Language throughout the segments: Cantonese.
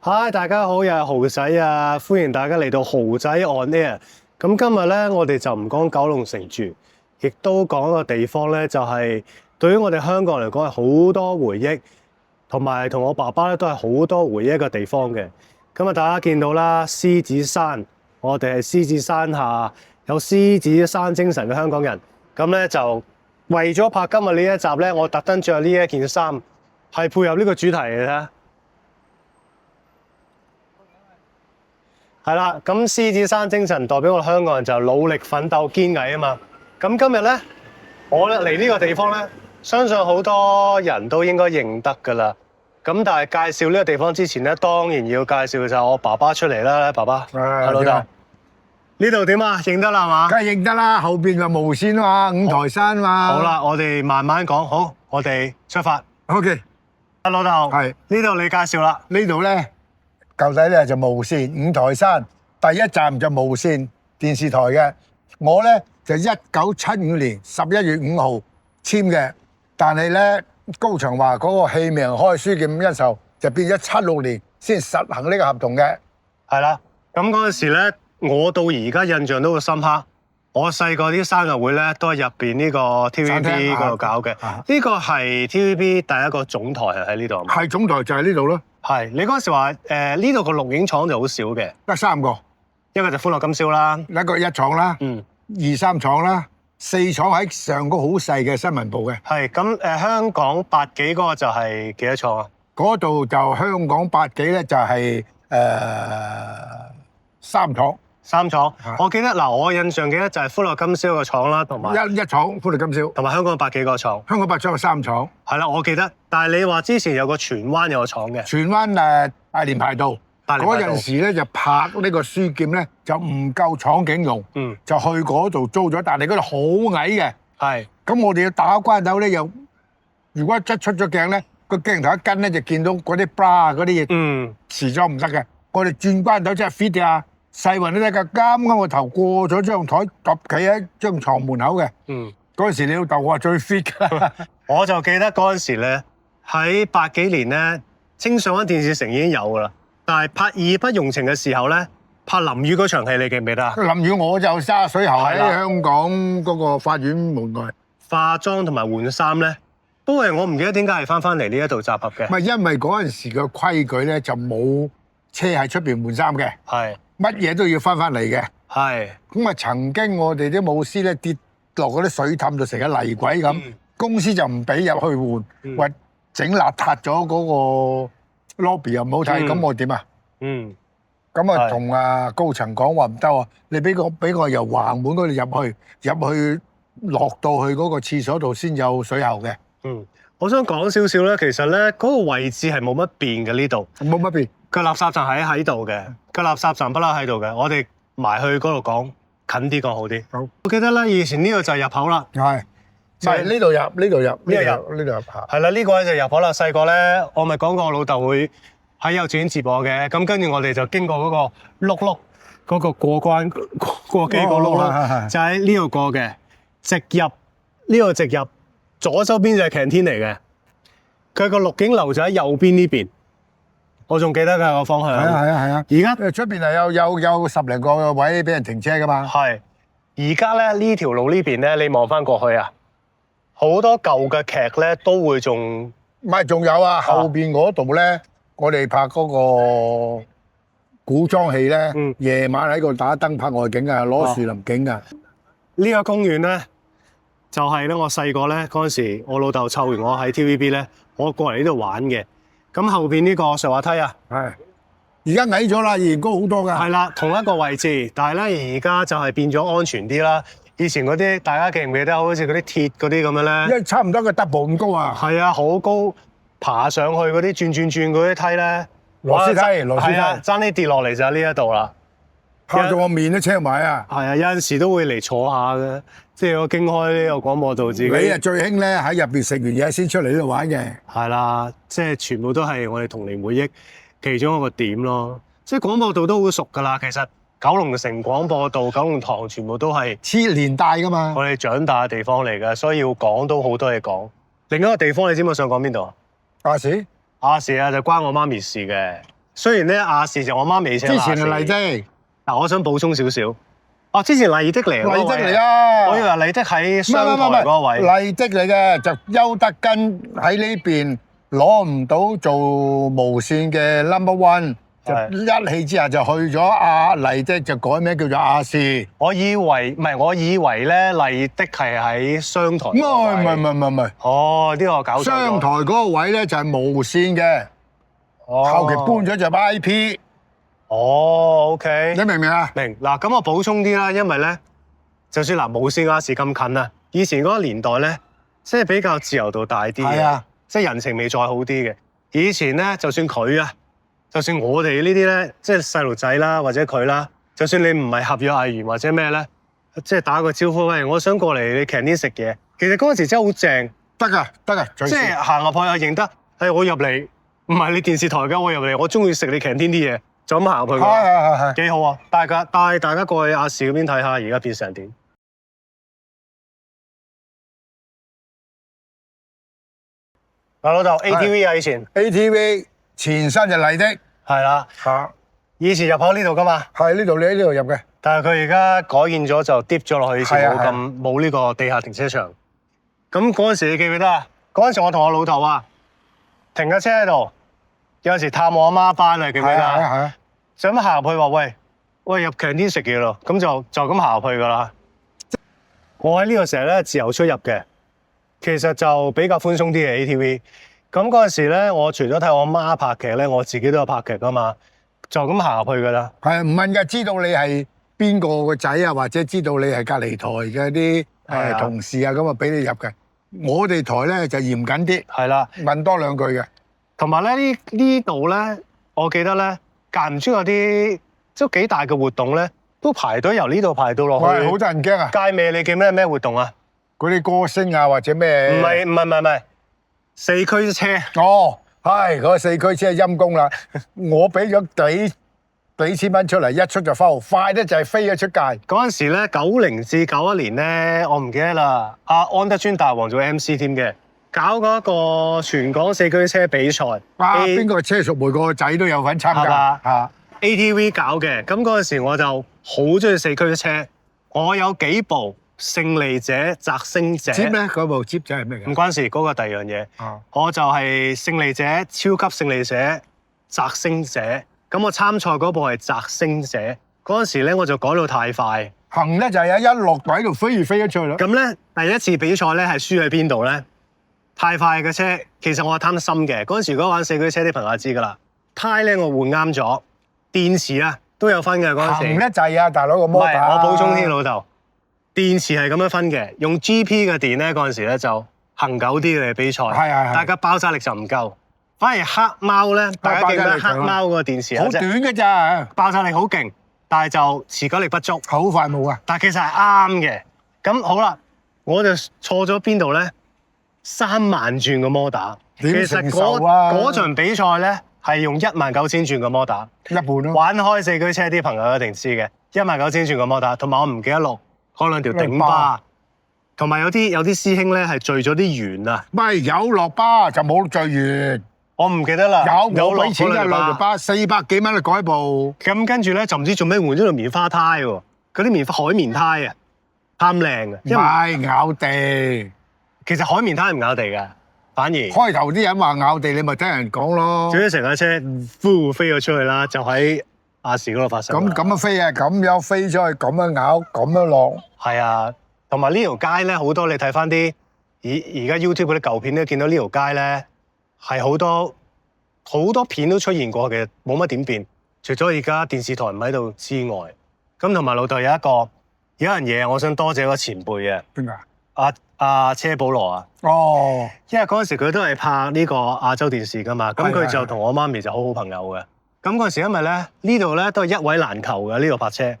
嗨，大家好，又係豪仔啊！歡迎大家嚟到豪仔 on air。咁今日咧，我哋就唔講九龍城住，亦都講一個地方咧，就係對於我哋香港人嚟講係好多回憶，同埋同我爸爸咧都係好多回憶嘅地方嘅。咁啊，大家見到啦，獅子山，我哋係獅子山下有獅子山精神嘅香港人。咁咧就為咗拍今日呢一集咧，我特登着呢一件衫，係配合呢個主題嘅啫。係啦，咁獅子山精神代表我哋香港人就努力奮鬥堅毅啊嘛。咁今日咧，我嚟呢個地方咧，相信好多人都應該認得㗎啦。咁但係介紹呢個地方之前咧，當然要介紹就係我爸爸出嚟啦。爸爸，係老豆，呢度點啊？認得啦係嘛？梗係認得啦，後邊就無線啊嘛，五台山嘛。好啦，我哋慢慢講。好，我哋出發。OK，老豆，係呢度你介紹啦。呢度咧。舊底咧就無線五台山第一站就無線電視台嘅，我咧就1975年11月5號簽嘅，但係咧高層話嗰個戲未開書嘅因素就變咗76年先實行呢個合同嘅。係啦，咁嗰陣時咧，我到而家印象都好深刻。我細個啲生日會咧都係入邊呢個 TVB 嗰度搞嘅。呢個係 TVB 第一個總台係喺呢度。係總台就喺呢度咯。係，你嗰陣時話呢度個錄影廠就好少嘅，得3個，一個就歡樂今宵啦，一個1廠啦，2、3廠啦，4廠喺上個好細嘅新聞部嘅。係咁香港8幾嗰個就係幾多廠啊？嗰度就香港8幾咧就係3廠。3廠，我記得嗱，我印象記得就係歡樂今宵個廠啦，同埋一廠歡樂今宵，同埋香港8幾個廠。香港8廠有3廠。係啦，我記得。但係你話之前有個荃灣有個廠嘅，荃灣大連排道嗰陣時咧就拍呢個書劍咧就唔夠廠景用，就去嗰度租咗，但係嗰度好矮嘅。係。咁我哋要打關頭咧，又如果一出咗鏡咧，個鏡頭一跟咧就見到嗰啲 bra 嗰啲嘢，遲咗唔得嘅。我哋轉關頭即係 fit 啊！細雲都得㗎，啱啱個頭過咗張台，揼企喺張床門口嘅。嗰陣時你老豆話最 fit 㗎。我就記得嗰陣時咧，喺8幾年咧，青上灣電視城已經有㗎啦。但係拍《義不容情》嘅時候咧，拍林宇嗰場戲，你記唔記得啊？林宇我就揸水喉喺香港嗰個法院門外化妝同埋換衫咧，都係我唔記得點解係翻嚟呢一度集合嘅。唔係因為嗰陣時嘅規矩咧，就冇車喺出邊換衫嘅。係。乜嘢都要翻嚟嘅，係咁啊！曾經我哋啲舞獅咧跌落嗰啲水氹度成個泥鬼咁，公司就唔俾入去換，話整邋遢咗嗰個 lobby 又唔好睇，咁我點啊？咁啊同啊高層講話唔得啊！你俾我由橫門嗰度入去落到去嗰個廁所度先有水喉嘅。我想講少少咧，其實咧嗰個位置係冇乜變嘅呢度，冇乜變。個垃圾站喺度嘅，個垃圾站不嬲喺度嘅。我哋埋去嗰度講，近啲講好啲。好，我記得咧，以前呢個就係入口啦。係，係呢度入下。係啦，呢個咧就入口啦。細個咧，我咪講過我老豆會喺幼稚園接我嘅，咁跟住我哋就經過嗰個碌嗰個過關過幾個碌啦，就喺呢度過嘅，直入呢個直入，左手邊就係 canteen 嚟嘅，佢個錄影樓就喺右邊呢邊。我仲記得㗎個方向。係啊。而家出邊係有10零個位俾人停車㗎嘛。係。而家咧呢條路呢邊咧，你望翻過去啊，好多舊嘅劇咧都會仲。唔係，仲有啊！後邊嗰度咧，我哋拍嗰個古裝戲咧，夜晚喺度打燈拍外景啊，攞樹林景啊。呢個公園咧，就係咧我細個咧嗰陣時，我老豆湊完我喺 TVB 咧，我過嚟呢度玩嘅。咁後邊呢個上滑梯啊，係而家矮咗啦，以前高好多㗎。係啦，同一個位置，但係咧而家就係變咗安全啲啦。以前嗰啲大家記唔記得，好似嗰啲鐵嗰啲咁樣咧？因為差唔多個 double 咁高啊。係啊，好高，爬上去嗰啲轉嗰啲梯咧，螺絲梯，係啊，爭啲跌落嚟就喺呢一度啦。嚇到我面都青埋啊！係啊，有陣時都會嚟坐下嘅，即係我經開呢個廣播道自己。你啊最興咧喺入邊食完嘢先出嚟呢度玩嘅。係啦，即係全部都係我哋童年回憶其中一個點咯。即係廣播道都好熟㗎啦，其實九龍城廣播道、九龍塘全部都係黐連帶㗎嘛。我哋長大嘅地方嚟㗎，所以要講都好多嘢講。另一個地方你知唔知我想講邊度啊？亞視啊，就關我媽咪事嘅。雖然咧亞視就我媽未請亞視。之前係麗的。嗱，我想補充少少。哦，之前麗的嚟。麗的嚟啊！我以為麗的喺商台嗰個位。麗的嚟嘅，就邱德根喺呢邊攞唔到做無線嘅 number one。就一氣之下就去咗麗的，就改名叫做亞視。我以為咧麗的係喺商台。唔係。哦，呢個搞錯咗。商台嗰個位咧就係無線嘅，後期搬咗就 IP。哦，OK。你明唔明啊？明。嗱，咁我補充啲啦，因為咧，就算無線亞視咁近啊，以前嗰個年代咧，即係比較自由度大啲嘅。係啊。即係人情味再好啲嘅。以前咧，就算佢啊。就算我哋呢啲咧，即係細路仔啦，或者佢啦，就算你唔係合約藝員或者咩咧，即係打個招呼，喂，我想過嚟你 canteen 食嘢。其實嗰陣時真係好正，得㗎，即係行入去啊，認得，我入嚟，唔係你電視台嘅，我入嚟，我中意食你 canteen 啲嘢，就咁行入去。係，幾好啊！帶大家過去亞視嗰邊睇下，而家變成點？老豆 ATV 啊，以前 ATV。前身就麗的，係啦，以前入口呢度噶嘛，係呢度，你喺呢度入嘅。但係佢而家改建咗就 deep 咗落去，以前冇呢個地下停車場。咁嗰陣時你記唔記得啊？嗰陣時我同我老豆啊停架車喺度，有陣時探我阿媽翻嚟，記唔記得啊？係啊。就咁行入去話喂入 canteen 食嘢咯，咁就咁行入去噶啦。我喺呢度成日咧自由出入嘅，其實就比較寬鬆啲嘅 ATV。咁嗰陣時咧，我除咗睇我媽拍劇咧，我自己都有拍劇噶嘛，就咁行入去噶啦。係唔問㗎，知道你係邊個個仔啊，或者知道你係隔離台嘅啲同事啊，咁啊俾你入嘅。我哋台咧就嚴謹啲，係啦，問多兩句嘅。同埋咧呢度咧，我記得咧間唔中有啲都幾大嘅活動咧，都排隊由呢度排到落去。喂，好得人驚啊！街尾你記咩活動啊？嗰啲歌星啊，或者咩？唔係。四驅車哦，係嗰個四驅車陰公啦！我俾咗幾千蚊出嚟，一出就翻，快得就係飛咗出界。嗰陣時咧，90至91年咧，我唔記得啦。阿安德尊大王做 MC 添嘅，搞嗰個全港四驅車比賽。哇！邊個車淑梅個仔都有份參加嚇 ATV 搞嘅。咁嗰陣時我就好中意四驅車，我有幾部。勝利者、摘星者，接咧嗰部接就係咩嘅？唔關事，嗰個第二樣嘢。我就係勝利者、超級勝利者、摘星者。咁我參賽嗰部係摘星者。嗰陣時咧，我就改到太快，行咧就係一落位度飛咗出去咯。咁咧第一次比賽咧係輸喺邊度咧？太快嘅車，其實我係貪得心嘅。嗰陣時如果玩四驅車啲朋友知㗎啦。胎咧我換啱咗，電池啊都有分嘅嗰陣時。行咧就係大佬個摩打。唔係，我補充添，老豆。電池係咁樣分嘅，用 GP 嘅電咧嗰陣時咧就行久啲嘅比賽，大家爆炸力就唔夠。反而黑貓咧，大家記得黑貓嗰個電池好短嘅咋，爆炸力好勁，但係就持久力不足，好快冇啊。但係其實係啱嘅。咁好啦，我就錯咗邊度咧？3萬轉嘅摩打，其實嗰場比賽咧係用19000轉嘅摩打，一半咯。玩開四驅車啲朋友一定知嘅，19000轉嘅摩打，同埋我唔記得落。嗰兩條頂巴，同埋有啲師兄咧係墜咗啲圓啊！唔係有落巴就冇墜圓，我唔記得啦。有落錢嘅兩條巴，400幾蚊嚟改部。咁跟住咧就唔知做咩換咗條棉花胎喎，嗰啲海綿胎啊，貪靚啊！唔係咬地，其實海綿胎唔咬地嘅，反而開頭啲人話咬地，你咪聽人講咯。總之成架車呼飛咗出去啦，就喺亞視嗰度發生。咁樣飛啊，咁樣飛出去，咁樣咬，咁樣落。係啊，同埋呢條街咧，好多你睇翻啲而家 YouTube 嗰啲舊片咧，見到呢條街咧係好多片都出現過嘅，冇乜點變。除咗而家電視台唔喺度之外，咁同埋老豆有一樣嘢，我想多謝個前輩嘅。邊個？阿車保羅啊。哦。因為嗰陣時佢都係拍呢個亞洲電視噶嘛，咁佢就同我媽咪就好朋友嘅。咁嗰陣時因為咧呢度咧都係一位難求嘅，呢度拍車。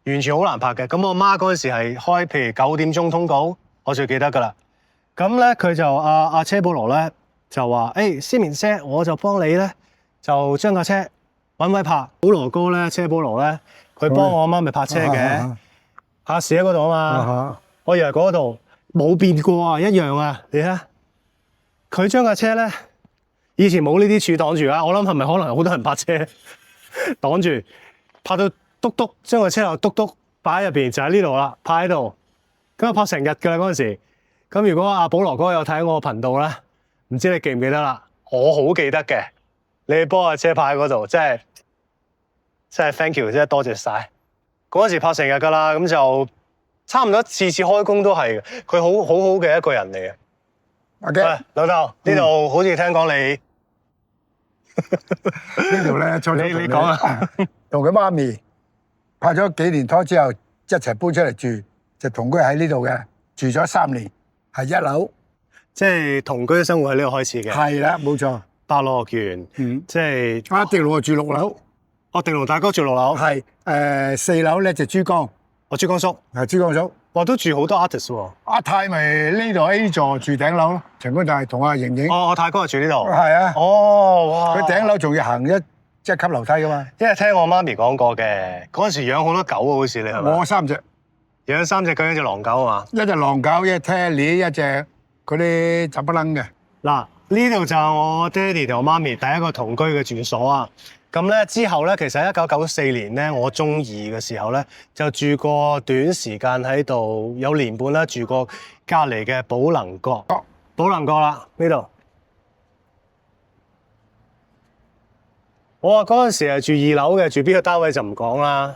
完全好難拍嘅，咁我媽嗰陣時係開譬如9點鐘通告，我最記得㗎啦。咁咧佢就阿車保羅咧就話：思明姐，我就幫你咧就將架車揾位拍。保羅哥咧，車保羅咧，佢幫我阿媽咪拍車嘅。亞視喺嗰度啊嘛，我以為嗰度冇變過啊，一樣啊，你睇，佢將架車咧以前冇呢啲柱擋住啊，我諗係咪可能好多人泊車擋住，泊到篤篤，將個車頭篤篤擺喺入邊，就喺呢度啦，泊喺度。咁啊泊成日㗎啦嗰陣時。咁如果阿保羅哥有睇我個頻道咧，唔知你記唔記得啦？我好記得嘅，你幫我車泊喺嗰度，真係 thank you，真係多謝晒。嗰陣時泊成日㗎啦，咁就差唔多次次開工都係嘅，佢好好嘅一個人嚟嘅。OK，老豆呢度好似聽講你呢度咧，你講啊，同佢媽咪拍咗幾年拖之後，一齊搬出嚟住，就同居喺呢度嘅，住咗3年，係1樓，即係同居生活喺呢度開始嘅。係啦，冇錯。百樂園，即係阿迪龍住6樓，我迪龍大哥住6樓，係4樓咧就珠江，我珠江叔，係珠江叔。哇，都住好多 artist 喎。阿泰咪呢度 A 座住頂樓咯，陳冠大同阿盈盈。我泰哥就住呢度。係啊。哦，哇！佢頂樓仲要行一級樓梯噶嘛。因為聽我媽咪講過嘅，嗰陣時養好多狗啊，好似你係咪？我3隻，養3隻狗，一隻狼狗啊嘛。一隻狼狗，一隻 Terry，一隻嗰啲雜不楞嘅。嗱，呢度就我爹哋同我媽咪第一個同居嘅住所啊。咁咧之後咧，其實1994年咧，我中2嘅時候咧，就住過短時間喺度，有年半啦，住過隔離嘅寶能閣。寶能閣啦，呢度。我話嗰陣時係住2樓嘅，住邊個單位就唔講啦。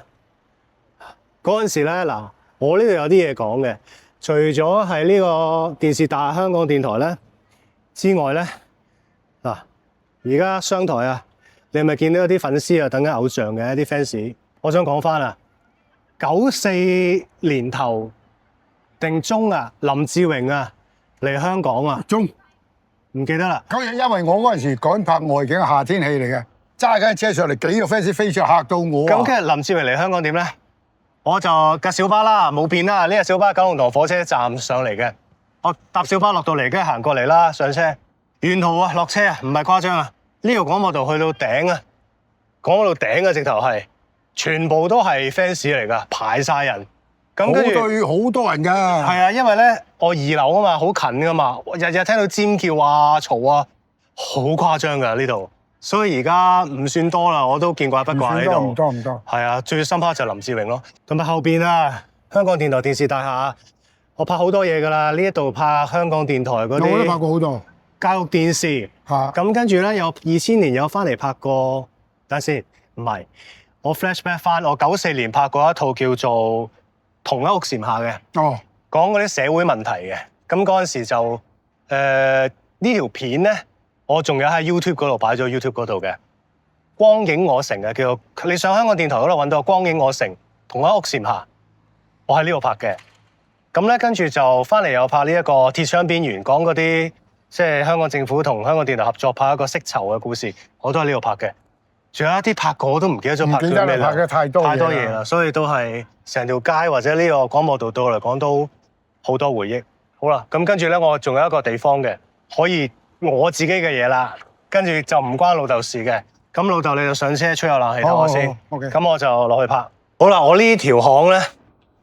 嗰陣時咧，嗱，我呢度有啲嘢講嘅，除咗係呢個電視大香港電台咧之外咧，嗱，而家商台啊。你係咪見到有啲粉絲啊等緊偶像嘅一啲 fans？我想講翻啊，94年頭定中啊，林志榮啊嚟香港啊，中唔記得啦。嗰日因為我嗰陣時趕拍外景夏天戲嚟嘅，揸緊車上嚟幾個 fans 飛出嚇到我。咁其實林志榮嚟香港點咧？我就架小巴啦，冇變啦。呢架小巴九龍塘火車站上嚟嘅，我搭小巴落到嚟，跟住行過嚟啦，上車。沿途啊，落車啊，唔係誇張啊。呢個廣播道去到頂啊，講到頂啊，直頭係全部都係 fans 嚟㗎，排晒人。咁跟住好多人㗎。係啊，因為咧我2樓啊嘛，好近㗎嘛，日日聽到尖叫啊、嘈啊，好誇張㗎呢度。所以而家唔算多啦，我都見怪不怪呢度。唔多。係啊，最深刻就林志榮咯，同埋後邊啊，香港電台電視大廈，我拍好多嘢㗎啦。呢一度拍香港電台嗰啲，我都拍過好多。教育電視，咁跟住咧有2000年有翻嚟拍過，等下先，唔係，我 flashback 翻，我94年拍過一套叫做《同一屋檐下》嘅，講嗰啲社會問題嘅，咁嗰陣時就呢條片咧，我仲有喺 YouTube 嗰度擺咗 YouTube 嗰度嘅，《光影我城》嘅，叫做你上香港電台嗰度揾到《光影我城》同一屋檐下，我喺呢度拍嘅，咁咧跟住就翻嚟又拍呢一個《鐵窗邊緣》，講嗰啲。即係香港政府同香港電台合作拍一個釋囚嘅故事，我都喺呢度拍嘅。仲有一啲拍過我都唔記得咗拍咗咩啦，拍嘅太多嘢啦，所以都係成條街或者呢個廣播道對我嚟講都好多回憶。好啦，咁跟住咧，我仲有一個地方嘅，可以我自己嘅嘢啦。跟住就唔關老豆事嘅。咁老豆你就上車吹下冷氣等我先。咁我就落去拍。好啦，我呢條巷咧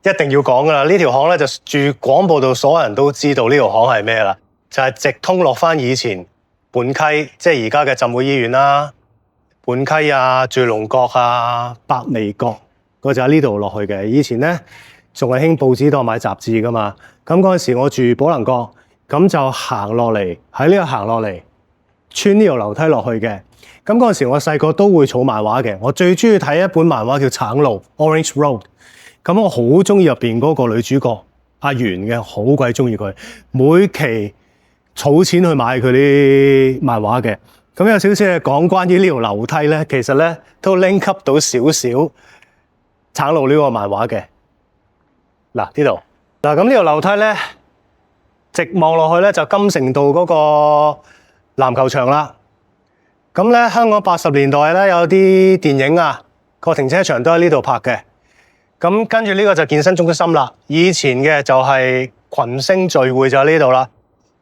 一定要講噶啦。呢條巷咧就住廣播道，所有人都知道呢條巷係咩啦。就係直通落翻以前本溪，即係而家嘅浸會醫院啦，本溪啊、聚龍角啊、百利角，嗰就喺呢度落去嘅。以前咧仲係興報紙檔買雜誌噶嘛，咁嗰陣時我住寶能閣，咁就行落嚟，喺呢度行落嚟，穿呢條樓梯落去嘅。咁嗰陣時我細個都會儲漫畫嘅，我最中意睇一本漫畫叫《橙路》（Orange Road）。咁我好中意入邊嗰個女主角阿圓嘅，好鬼中意佢，每期儲錢去買佢啲漫畫嘅，咁有少少嘢講關於呢條樓梯咧，其實咧都 link up 到少少橙路呢個漫畫嘅。嗱呢度，嗱咁呢條樓梯咧，直望落去咧就金城道嗰個籃球場啦。咁咧香港80年代咧有啲電影啊，個停車場都喺呢度拍嘅。咁跟住呢個就健身中心啦。以前嘅就係群星聚會就喺呢度啦。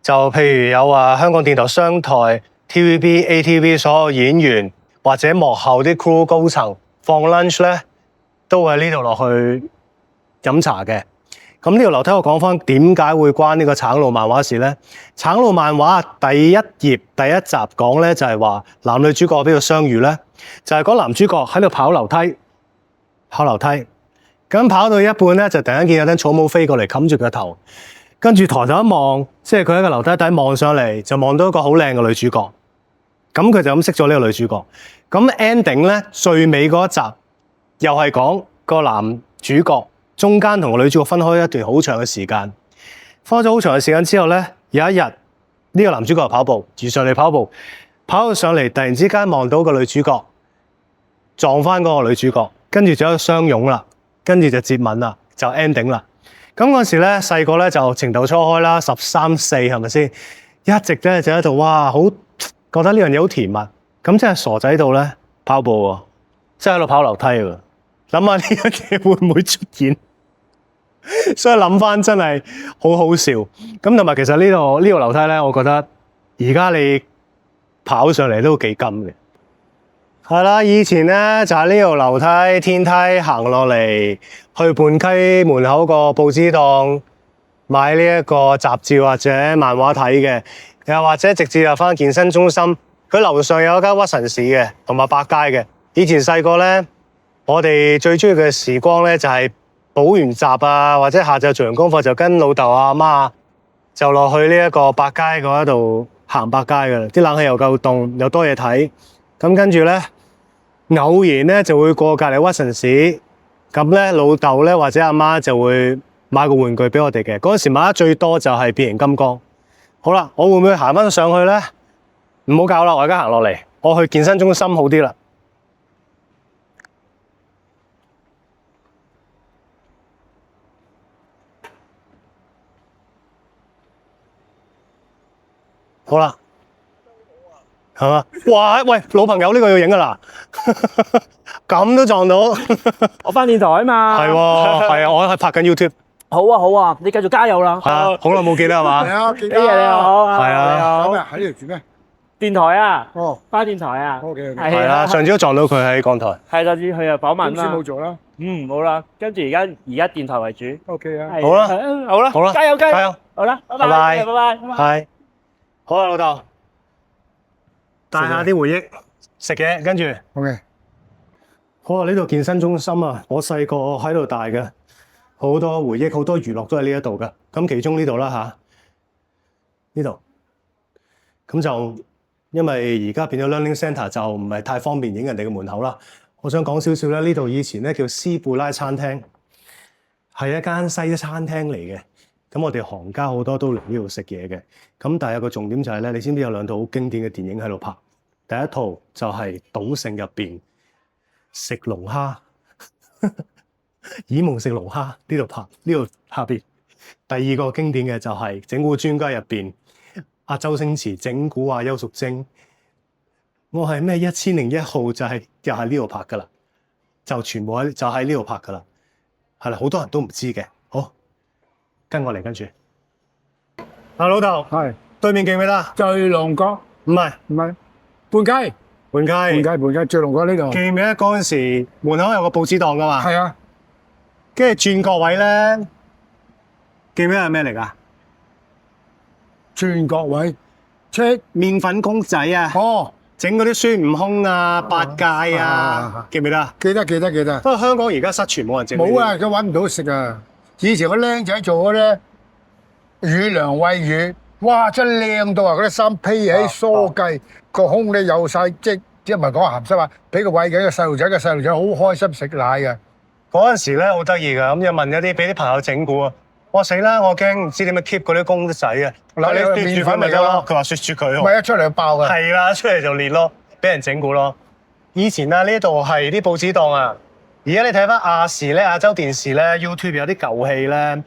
就譬如有香港電台商台、TVB、ATV 所有演員或者幕後啲 crew 高層放 lunch 咧，都喺呢度落去飲茶嘅。咁呢條樓梯我講翻點解會關呢個橙路漫畫事咧？橙路漫畫第一頁第一集講咧就係話男女主角喺邊度相遇咧？就係講男主角喺度跑樓梯，咁跑到一半咧就突然間見有頂草帽飛過嚟冚住佢個頭，跟住抬頭一望，即係佢喺個樓梯底望上嚟就望到一個好靚嘅女主角，咁佢就咁識咗呢個女主角。咁 ending 咧最尾嗰一集又係講個男主角中間同個女主角分開一段好長嘅時間，分開咗好長嘅時間之後咧，有一日呢個男主角跑步，如常地跑步，跑到上嚟突然之間望到個女主角撞翻嗰個女主角，跟住就喺度相擁啦，跟住就接吻啦，就 ending 啦。咁嗰時咧細個咧就情竇初開啦，13、14係咪先？一直咧就喺度哇，好覺得呢樣嘢好甜蜜。咁即係傻仔度咧跑步喎，即係喺度跑樓梯喎。諗下呢樣嘢會唔會出現？所以諗翻真係好好笑。咁同埋其實呢個樓梯咧，我覺得而家你跑上嚟都幾金嘅。係啦，以前咧就係呢條樓梯天梯行落嚟，去泮溪門口個報紙檔買呢一個雜誌或者漫畫睇嘅，又或者直接入翻健身中心。佢樓上有一間屈臣氏嘅，同埋百佳嘅。以前細個咧，我哋最中意嘅時光咧就係補完習啊，或者下晝做完功課就跟老豆啊、阿媽就落去呢一個百佳嗰度行百佳㗎啦。啲冷氣又夠凍，又多嘢睇。咁跟住咧，偶然咧就會過隔離屈臣氏，咁咧老豆咧或者阿媽就會買個玩具俾我哋嘅。嗰陣時買得最多就係變形金剛。好啦，我會唔會行翻上去咧？唔好搞啦，我而家行落嚟，我去健身中心好啲啦。好啦。係嘛？哇！喂，老朋友呢個要影噶啦，咁都撞到。我翻電台啊嘛。係喎，係啊，我係拍緊 YouTube。好啊，好啊，你繼續加油啦。係啊，好耐冇見啦，係嘛？係啊，記得。你好啊。係啊。你好。咁啊，喺呢度做咩？電台啊。哦。翻電台啊。OK。係啊，上次都撞到佢喺港台。係，上次佢又訪問公司冇做啦。好啦，跟住而家電台為主。OK 啊。好啦，好啦，好啦，加油加油。加油。好啦，拜拜拜。拜拜。係。好啊，老豆。帶下啲回憶，食嘢，跟住。OK。好啊！呢度健身中心啊，我細個喺度大嘅，好多回憶，好多娛樂都喺呢一度噶。咁其中呢度啦嚇，呢度。咁就因為而家變咗 Learning Centre，就唔係太方便影人哋嘅門口啦。我想講少少咧，呢度以前咧叫斯貝拉餐廳，係一間西餐廳嚟嘅。咁我哋行家好多都嚟呢度食嘢嘅。咁但係有個重點就係咧，你知唔知有兩套好經典嘅電影喺度拍？第一套就係《賭聖》入邊食龍蝦，以夢食龍蝦呢度拍，呢度下邊。第二個經典嘅就係《整蠱專家》入邊，阿周星馳整蠱阿邱淑貞。我係咩1001號就係又係呢度拍噶啦，就全部喺呢度拍噶啦，係啦，好多人都唔知嘅。好，跟我嚟，跟住。啊，老豆，係對面記唔記得？聚龍角，唔係，泮溪，泮溪，聚龍角呢度。記唔記得嗰陣時門口有個報紙檔噶嘛？係啊，跟住轉角位咧，記唔記得係咩嚟噶？轉角位，出麵粉公仔啊！哦，整嗰啲孫悟空啊、八戒啊，記唔記得啊？記得。不過香港而家失傳，冇人整。冇啊，佢揾唔到食啊！以前個僆仔做嗰啲魚糧餵魚，哇！真靚到啊！嗰啲衫披起梳髻，個胸咧有晒即係唔係講鹹濕啊？俾佢餵緊個細路仔，個細路仔好開心食奶嘅。嗰陣時咧好得意㗎，咁又問一啲俾啲朋友整蠱啊！我死啦！我驚唔知點樣 keep 嗰啲公仔啊！嗱，你雪住佢咪得咯？佢話雪住佢，唔係一出嚟就爆㗎。係啦，出嚟就裂咯，俾人整蠱咯。以前啊，呢度係啲報紙檔啊。而家你睇翻亞視咧、亞洲電視咧、YouTube 有啲舊戲咧，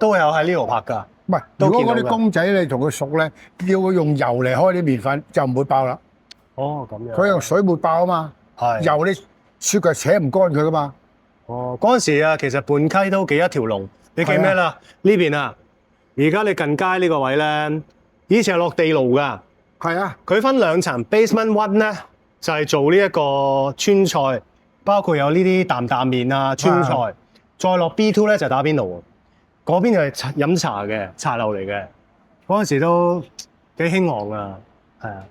都有喺呢度拍㗎。唔係，如果嗰啲公仔你同佢熟咧，叫佢用油嚟開啲麵粉，就唔會爆啦。哦，咁樣。佢用水會爆啊嘛。係。油你雪櫃扯唔乾佢㗎嘛。哦，嗰陣時啊，其實泮溪都幾一條龍。你記咩啦？呢邊啊，而家你近街呢個位咧，以前係落地牢㗎。係啊。佢分兩層 ，basement one 咧就係做呢一個川菜，包括有呢啲擔麵啊、川菜。再落 B2 咧就打邊爐。嗰邊就係飲茶嘅茶樓嚟嘅，嗰陣時都幾興旺啊，係啊。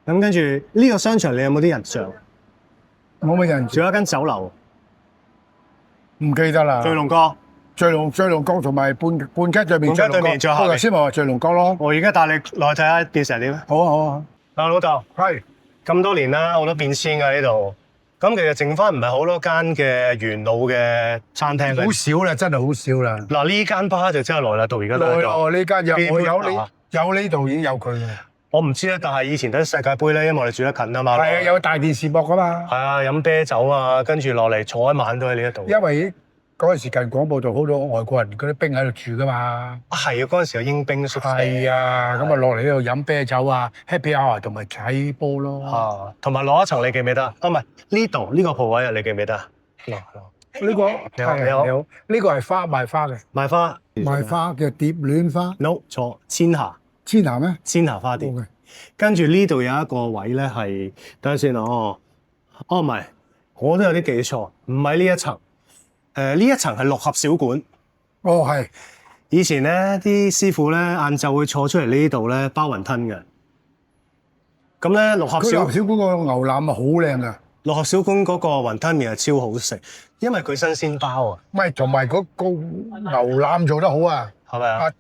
咁跟住呢個商場你有冇啲印象？冇乜印象。仲有一間酒樓，唔記得啦。聚龍閣。聚龍閣同埋半街對面。半街對面，仲有頭先咪話聚龍閣咯。我而家帶你落去睇下變成點。好啊好啊。老豆。係。咁多年啦，好多變遷㗎呢度。咁其實剩翻唔係好多間嘅元老嘅餐廳。好少啦，真係好少啦。嗱呢間吧就真係耐啦，到而家都喺度。呢間有呢度已經有佢嘅。我唔知咧，但係以前睇世界盃咧，因為我哋住得近啊嘛。係啊，有大電視播噶嘛。係啊，飲啤酒啊，跟住落嚟坐一晚都喺呢一度。因為嗰陣時近廣播道好多外國人嗰啲兵喺度住噶嘛。啊係啊，嗰陣時有英兵宿舍。係啊，咁啊落嚟呢度飲啤酒啊 ，happy hour 同埋睇波咯。啊，同埋落一層你記唔記得？啊唔係呢度呢個鋪位啊，你記唔記得？呢個你好，呢個係賣花嘅。賣花叫蝶戀花。 No 錯，千霞。千霞咩？千霞花店。跟住呢度有一個位咧係，等陣先哦唔係，我都有啲記錯，唔係呢一層。呢一層係六合小館。哦係。以前咧啲師傅咧晏晝會坐出嚟呢度咧包雲吞嘅。咁咧六合小館個牛腩啊好靚噶。六合小館嗰個雲吞麵係超好食，因為佢新鮮包啊。唔係，同埋嗰個牛腩做得好啊。係咪啊？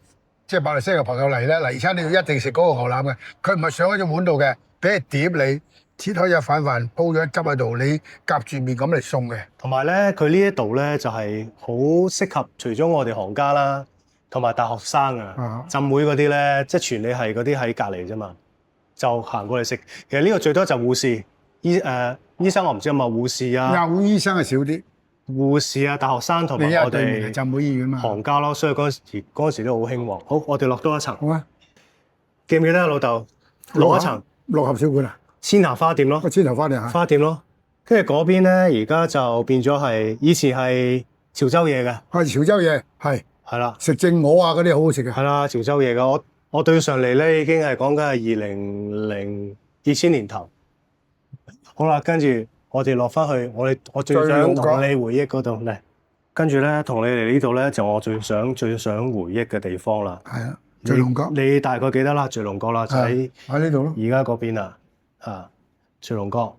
即係馬來西亞嘅朋友嚟咧，嚟親你要一定食嗰個牛腩嘅。佢唔係上喺隻碗度嘅，俾隻碟你切開隻飯煲咗汁喺度，你夾住麵咁嚟送嘅。同埋咧，佢呢一度咧就係好適合除咗我哋行家啦，同埋大學生啊，浸會嗰啲咧，即係傳理係嗰啲喺隔離啫嘛，就行過嚟食。其實呢個最多就護士、醫生，我唔知有冇護士啊。有醫生係少啲。護士啊，大學生同埋我哋浸會醫院嘛，行家咯，所以嗰陣時都好興旺。好，我哋落多一層。好啊，記唔記得啊，老豆？落一層六合小館啊，千霞花店咯。千霞花店花店咯，跟住嗰邊咧，而家就變咗係以前係潮州嘢嘅。係潮州嘢，係啦，食正鵝啊嗰啲好好食嘅。係啦，潮州嘢嘅。我對上嚟咧已經係講緊係2000年頭。好啦，跟住。我哋落翻去，我最想同你回憶嗰度嚟，跟住咧同你嚟呢度咧就我最想回憶嘅地方啦。係啊，聚龍閣。你大概記得啦，聚龍閣啦，就喺呢度咯。而家嗰邊啊，聚龍閣。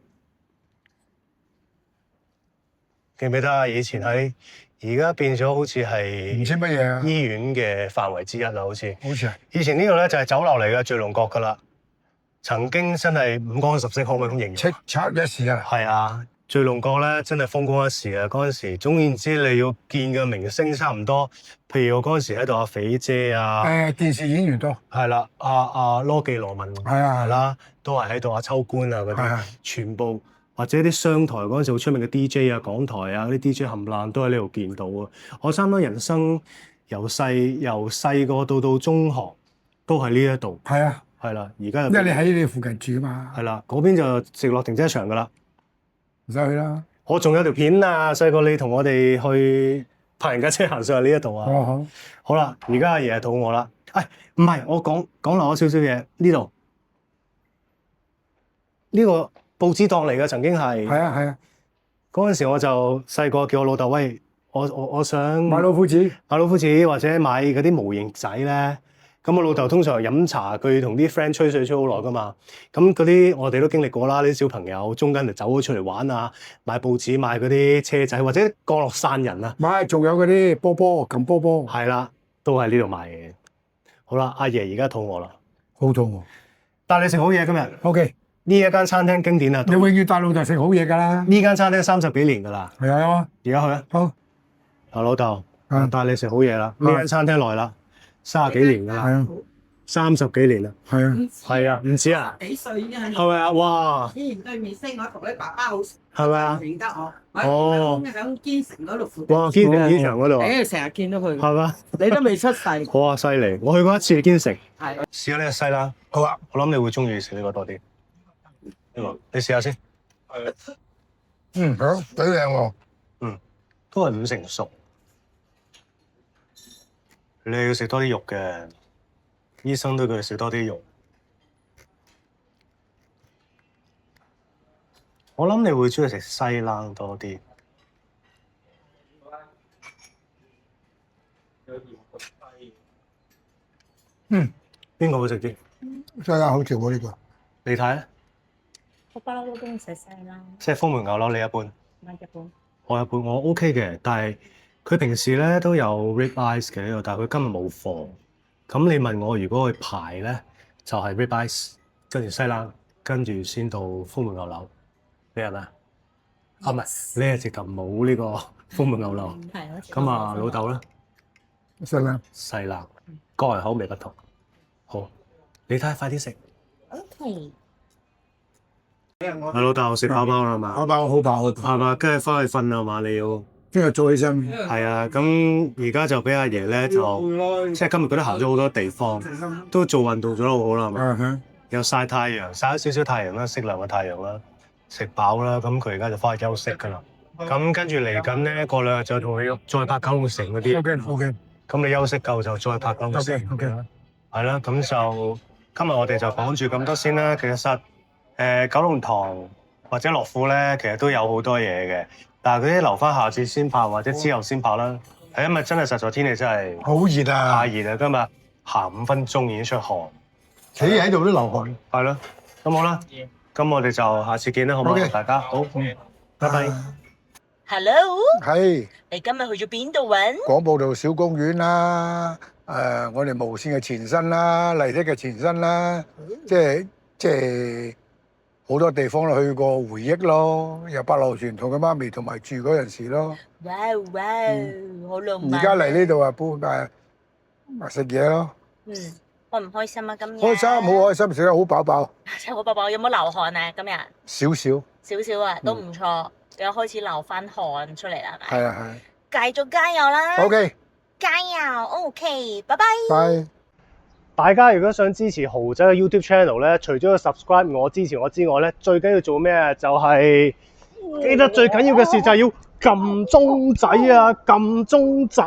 記唔記得啊？以前而家變咗好似係唔知乜嘢啊？醫院嘅範圍之一啦，好似。好似係。以前呢度咧就係酒樓嚟嘅聚龍閣噶啦。曾經真係五光十色，可唔可以咁形容？叱咤一時啊！係啊，聚龍閣咧真係風光一時啊！嗰陣時，總言之你要見嘅明星差唔多，譬如我嗰陣時喺度阿肥姐啊，電視演員多，係啦，阿羅記羅文係啦，都係喺度，阿秋官啊嗰啲，全部或者啲商台嗰陣時好出名嘅 DJ 啊，港台啊嗰啲 DJ 冚唪唥都喺呢度見到啊！我差唔多人生由細個到中學都喺呢一度。係啊。係啦，而家因為你喺你附近住啊嘛。係啦，嗰邊就直落停車場噶啦，唔使去啦。我仲有條片啊，細個你同我哋去泊人家車行上去呢一度啊。好。好啦，而家阿爺肚餓啦。唔係，我講漏咗少少嘢。呢度呢個報紙檔嚟嘅，曾經係。係啊。嗰陣時我就細個叫我老豆，喂，我想買老夫子，或者買嗰啲模型仔咧。咁我老豆通常飲茶，佢同啲 friend 吹水吹好耐噶嘛。咁嗰啲我哋都經歷過啦，啲小朋友中間就走咗出嚟玩啊，買報紙、買嗰啲車仔，或者降落傘人啊。買，仲有嗰啲波撳波波。係啦，都喺呢度買嘅。好啦，阿爺而家肚餓啦，好肚餓。帶你食好嘢今日。OK。呢一間餐廳經典啊。你永遠帶老豆食好嘢㗎啦。呢間餐廳30幾年㗎啦。係啊。而家去啊。好。老豆，帶你食好嘢啦。呢間餐廳耐啦。30幾年㗎啦，30幾年啦，係啊，唔止啊，幾歲已經喺係咪啊？哇！依然對面識我同你爸爸好熟，係咪啊？認得我，喺堅城嗰度附近。哇！堅城機場嗰度啊，成日見到佢，係嘛？你都未出世。好啊，犀利！我去過一次堅城，係試下呢個西冷。好啊，我諗你會中意食呢個多啲。呢個你試下先。好，幾靚喎。都係5成熟。你要食多啲肉嘅，醫生都叫你食多啲肉。我諗你會中意食西冷多啲。邊個好食啲？西冷好食喎呢個。你睇咧？我不嬲都中意食西冷。即係風門牛腩，你一般？我一般。我一般，我 OK 嘅，但係佢平時咧都有 rib eyes 嘅呢度，但係佢今日冇貨。咁你問我如果去排咧，就係 rib eyes，跟住西冷，跟住先到風門牛腩。你係咪啊？啊唔係，你係直頭冇呢個風門牛腩。係咯。咁啊，老豆咧？西冷。西冷，個人口味不同。好，你睇下，快啲食。OK。阿老豆食飽飽啦嘛？好飽，好飽，係嘛？跟住翻去瞓啦嘛？你要聽日早起身。係啊，咁而家就俾阿爺咧就即係今日佢都行咗好多地方，都做運動做得好好啦，係嘛？有曬太陽，曬咗少少太陽啦，適量嘅太陽啦，食飽啦，咁佢而家就翻去休息㗎啦。咁跟住嚟緊咧，過兩日就同你再拍九龍城嗰啲。OK。咁你休息夠就再拍九龍城。OK。係啦，咁就今日我哋就講住咁多先啦。其實九龍塘或者樂富咧，其實都有好多嘢嘅，但係嗰啲留翻下次先拍，或者之後先拍啦。係因為真係實在天氣真係好熱啊！太熱啦，今日行5分鐘已經出汗，企喺度都流汗。係咯，咁好啦，咁我哋就下次見啦，好唔好？大家好，拜拜。Hello。係。你今日去咗邊度玩？廣播道小公園啦，我哋無線嘅前身啦，麗的嘅前身啦，即係好多地方都去過回憶咯，由白羅泉同佢媽咪同埋住嗰陣時咯。哇，好浪漫。而家嚟呢度啊，搬食嘢咯。開唔開心啊？今日開心，好開心，食得好飽飽。食好飽飽，有冇流汗啊？今日少少。少少啊，都唔錯。又開始流翻汗出嚟啦，係咪？係啊係。繼續加油啦 OK。加油 OK，拜拜。拜。大家如果想支持豪仔嘅 YouTube channel 咧，除咗要 subscribe 我支持我之外咧，最緊要做咩啊？就係記得最緊要嘅事就係要撳鐘仔啊！撳鐘仔。